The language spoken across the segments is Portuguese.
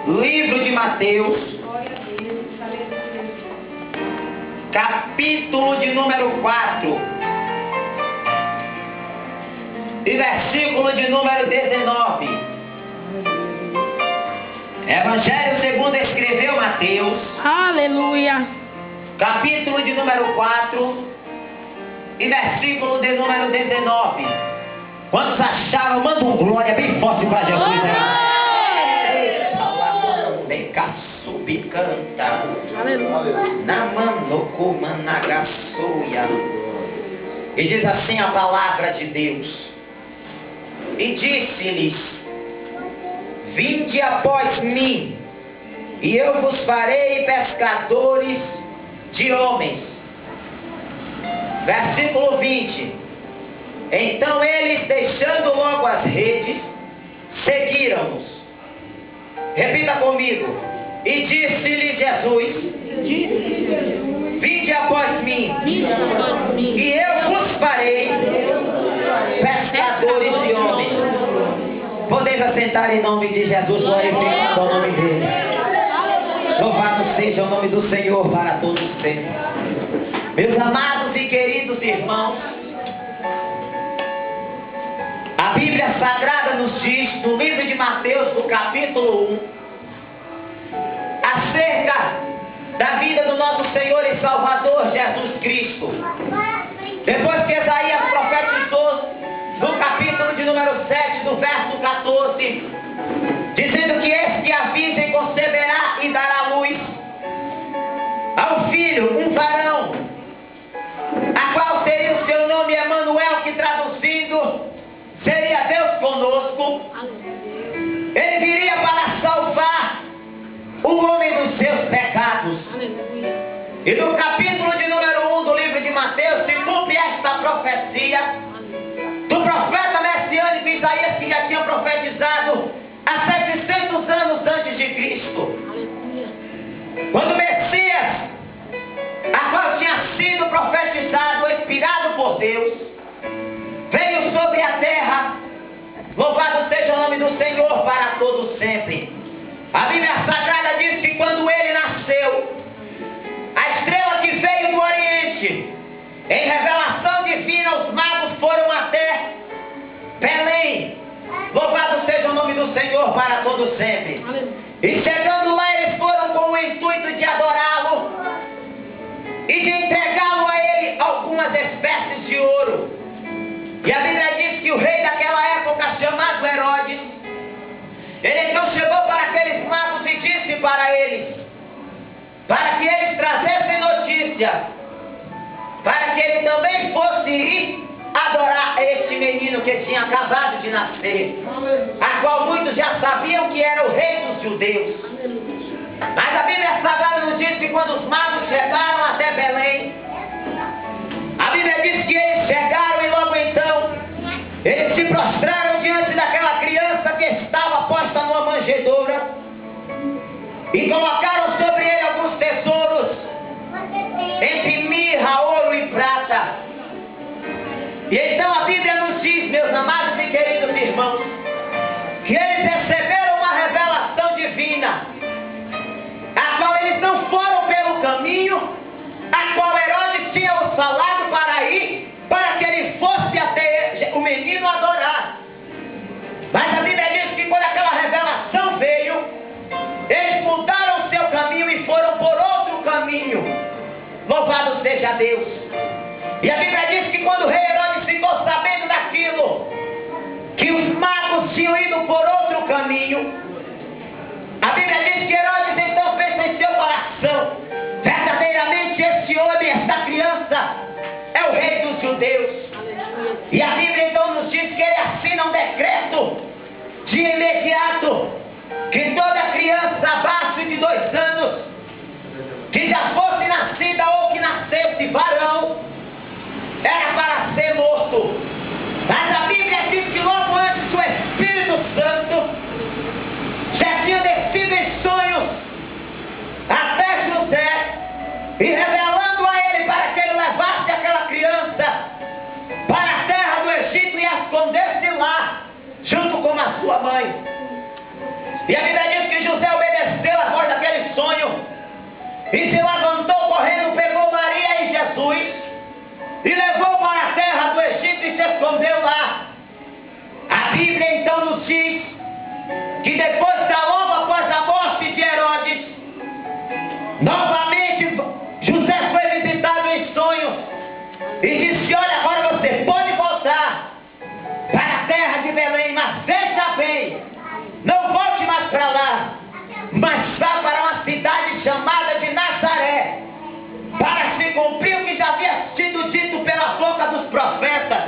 Livro de Mateus, capítulo de número 4, e versículo de número 19. Evangelho segundo escreveu Mateus. Aleluia. Capítulo de número 4 e versículo de número 19. Quando acharam, manda um glória bem forte para Jesus. Canta. E diz assim a palavra de Deus. E disse-lhes: vinde após mim, e eu vos farei pescadores de homens. Versículo 20. Então eles, deixando logo as redes, seguiram-nos. Repita comigo. E disse-lhe Jesus: vinde após mim, e eu vos farei pescadores de homens. Podemos assentar em nome de Jesus, glorificando o nome dele. Louvado seja o nome do Senhor para todos sempre. Meus amados e queridos irmãos, a Bíblia Sagrada nos diz, no livro de Mateus, no capítulo 1, acerca da vida do nosso Senhor e Salvador Jesus Cristo. Depois que Isaías profetizou no capítulo de número 7, do verso 14, dizendo que este a virgem conceberá e dará luz ao filho, um varão, a qual seria o seu nome Emanuel, que traduzindo seria Deus conosco. Ele viria para salvar o homem dos seus pecados. E no capítulo de número 1 do livro de Mateus se cumpre esta profecia do profeta messiânico Isaías, que já tinha profetizado há 700 anos antes de Cristo. Quando o Messias, a qual tinha sido profetizado, inspirado por Deus, veio sobre a terra. Louvado seja o nome do Senhor para todos sempre. A Bíblia Sagrada diz que quando ele nasceu, a estrela que veio do Oriente, em revelação divina, os magos foram até Belém. Louvado seja o nome do Senhor para todos sempre. E chegando lá, eles foram com o intuito de adorá-lo e de entregá-lo a ele algumas espécies de ouro. E a Bíblia diz que o rei daquela época, chamado Herodes, ele então chegou para aqueles magos e disse para eles, para que eles trazessem notícia, para que ele também fosse ir adorar este menino que tinha acabado de nascer, a qual muitos já sabiam que era o rei dos judeus. Mas a Bíblia Sagrada nos diz que quando os magos chegaram até Belém, a Bíblia diz que eles chegaram e logo então eles se prostraram diante daquela criança que estava posta numa manjedoura e colocaram sobre ele alguns tesouros, entre mirra, ouro e prata. E então a Bíblia nos diz, meus amados e queridos irmãos, que eles receberam uma revelação divina, a qual eles não foram pelo caminho a qual Herodes tinha os falado para ir, para que ele fosse até o menino adorar. Mas a Bíblia diz que quando aquela revelação veio, eles mudaram o seu caminho e foram por outro caminho. Louvado seja Deus. E a Bíblia diz que quando o rei Herodes ficou sabendo daquilo, que os magos tinham ido por outro caminho, a Bíblia diz que Herodes então fez em seu coração: verdadeiramente este homem, esta criança, é o rei dos judeus. E a Bíblia então nos diz que ele assina um decreto de imediato, que toda criança abaixo de 2 anos, que já fosse nascida ou que nascesse varão, era para ser morto. Mas a Bíblia diz que logo antes o Espírito Santo já tinha descido em sonhos até José, e revelando a ele para que ele levasse aquela criança para a terra do Egito e a escondesse lá, junto com a sua mãe. E a Bíblia diz que José obedeceu E se levantou correndo, pegou Maria e Jesus e levou para a terra do Egito e se escondeu lá. A Bíblia então nos diz que depois da logo após a morte de Herodes, novamente José foi visitado em sonhos e disse: olha, agora você pode voltar para a terra de Belém, mas veja bem, não volte mais para lá, mas vá para uma cidade chamada de Nazaré, para se cumprir o que já havia sido dito pela boca dos profetas,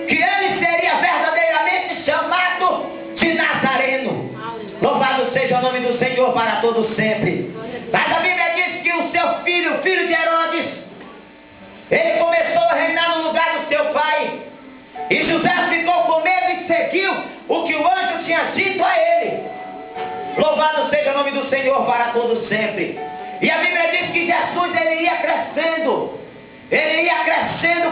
que ele seria verdadeiramente chamado de Nazareno. Louvado seja o nome do Senhor para todos sempre. Mas a Bíblia diz que o seu filho, o filho de Herodes, ele começou a reinar no lugar do seu pai. E José ficou com medo e seguiu o que o anjo tinha dito a ele. Louvado seja o nome do Senhor para todos sempre. E a Bíblia diz que Jesus ele ia crescendo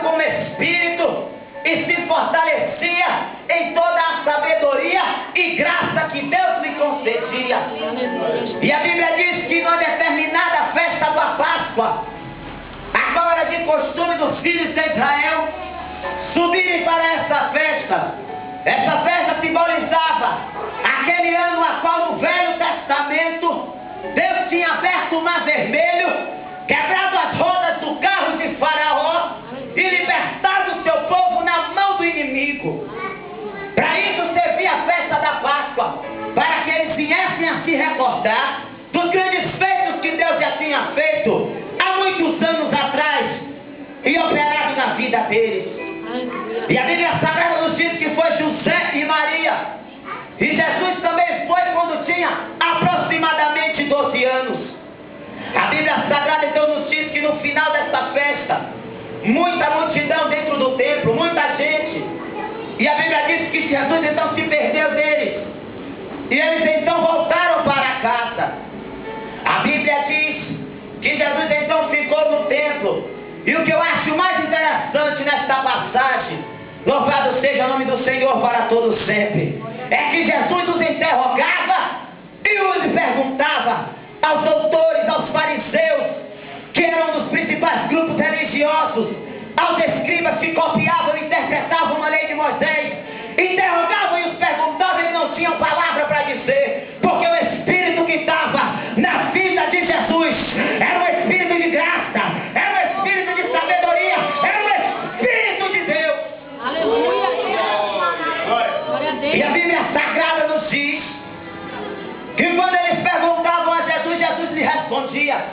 como espírito e se fortalecia em toda a sabedoria e graça que Deus lhe concedia. E a Bíblia diz que numa determinada festa da Páscoa, agora de costume dos filhos de Israel subirem para essa festa. Essa festa simbolizava aquele ano a qual no Velho Testamento Deus tinha aberto o Mar Vermelho, quebrado as rodas do carro de Faraó e libertado o seu povo na mão do inimigo. Para isso servia a festa da Páscoa, para que eles viessem a se recordar dos grandes feitos que Deus já tinha feito há muitos anos atrás e operado na vida deles. E a Bíblia Sagrada nos diz que foi José e Maria, e Jesus também foi quando tinha aproximadamente 12 anos. A Bíblia Sagrada então nos diz que no final desta festa, muita multidão dentro do templo, muita gente, e a Bíblia diz que Jesus então se perdeu deles, e eles então voltaram para casa. A Bíblia diz que Jesus então ficou no templo. E o que eu acho mais interessante nesta passagem, louvado seja o nome do Senhor para todos sempre, é que Jesus os interrogava e os perguntava aos doutores, aos fariseus, que eram dos principais grupos religiosos, aos escribas que copiavam e interpretavam a lei de Moisés, interrogavam e os perguntavam e não tinham palavra para dizer, porque o Espírito que estava na vida de Jesus era um Espírito de graça, era um Espírito de sabedoria, era um Espírito de Deus. Aleluia! Glória a Deus. E a Bíblia Sagrada nos diz que quando eles perguntavam a Jesus, Jesus lhe respondia.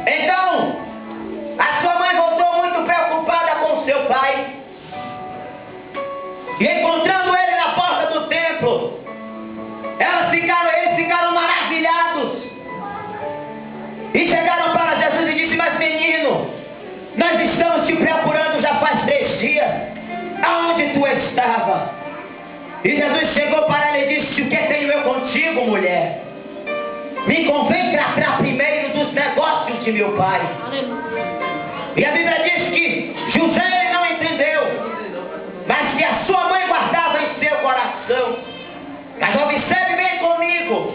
Então, a sua mãe voltou muito preocupada com seu pai, e encontrando ele na porta do templo, eles ficaram maravilhados e chegaram para Jesus e disse: mas menino, nós estamos te procurando já faz 3 dias, aonde tu estava? E Jesus chegou para ela e disse: o que tenho eu contigo, mulher? Me convém tratar primeiro dos negócios de meu pai. E a Bíblia diz que José não entendeu, mas que a sua mãe guardava em seu coração. Mas observe bem comigo,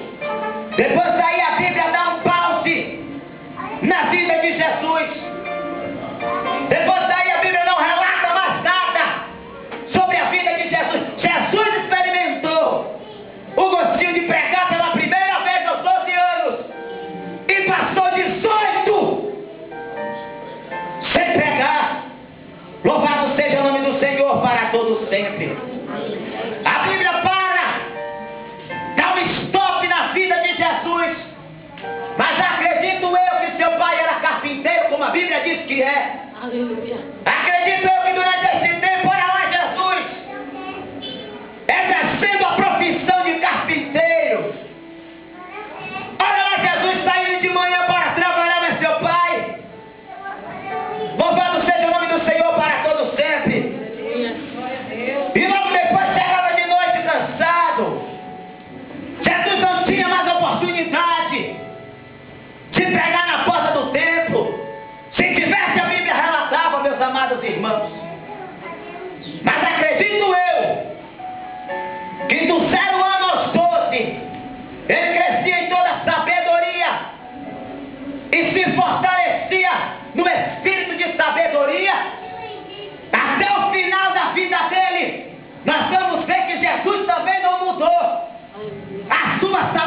depois daí a Bíblia dá um pause na vida de Jesus. Depois daí a Bíblia não relata mais nada sobre a vida de Jesus. Jesus experimentou o gostinho de pregar pela primeira vez aos 12 anos e passou 18 sem pregar. Louvado seja o nome do Senhor para todos sempre. A Bíblia dá um stop na vida de Jesus. Mas acredito eu que seu pai era carpinteiro, como a Bíblia diz que é. Aleluia. Acredito eu que durante esse tempo era lá Jesus, exercendo a profissão de carpinteiro. Olha lá Jesus saindo de manhã para trabalhar, mas seu pai, louvado seja o nome do Senhor para todos sempre. E logo depois chegava de noite cansado. Jesus não tinha mais oportunidade de pregar na porta do templo. Se tivesse, a Bíblia relatava, meus amados irmãos, sua